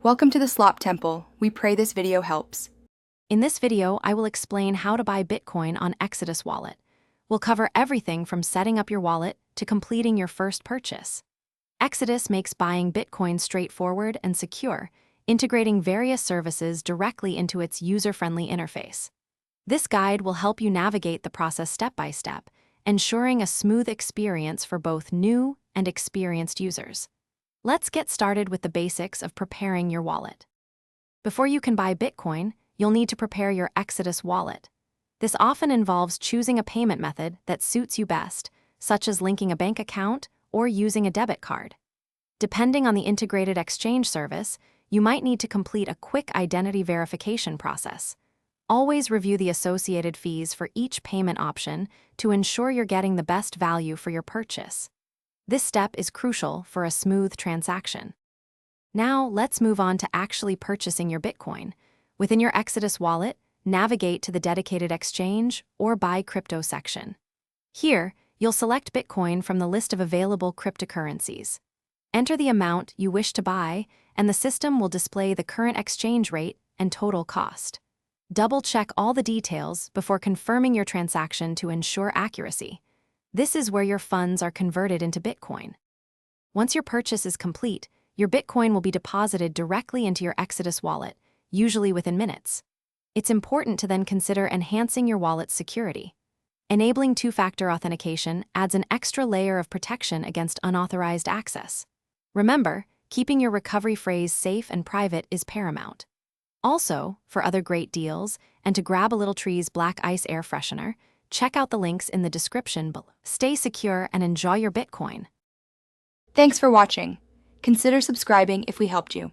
Welcome to the Slop Temple. We pray this video helps. In this video, I will explain how to buy Bitcoin on Exodus Wallet. We'll cover everything from setting up your wallet to completing your first purchase. Exodus makes buying Bitcoin straightforward and secure, integrating various services directly into its user-friendly interface. This guide will help you navigate the process step by step, ensuring a smooth experience for both new and experienced users. Let's get started with the basics of preparing your wallet. Before you can buy Bitcoin, you'll need to prepare your Exodus wallet. This often involves choosing a payment method that suits you best, such as linking a bank account or using a debit card. Depending on the integrated exchange service, you might need to complete a quick identity verification process. Always review the associated fees for each payment option to ensure you're getting the best value for your purchase. This step is crucial for a smooth transaction. Now, let's move on to actually purchasing your Bitcoin. Within your Exodus wallet, navigate to the dedicated exchange or buy crypto section. Here, you'll select Bitcoin from the list of available cryptocurrencies. Enter the amount you wish to buy, and the system will display the current exchange rate and total cost. Double-check all the details before confirming your transaction to ensure accuracy. This is where your funds are converted into Bitcoin. Once your purchase is complete, your Bitcoin will be deposited directly into your Exodus wallet, usually within minutes. It's important to then consider enhancing your wallet's security. Enabling two-factor authentication adds an extra layer of protection against unauthorized access. Remember, keeping your recovery phrase safe and private is paramount. Also, for other great deals, and to grab a Little Tree's Black Ice Air Freshener, check out the links in the description below. Stay secure and enjoy your Bitcoin. Thanks for watching. Consider subscribing if we helped you.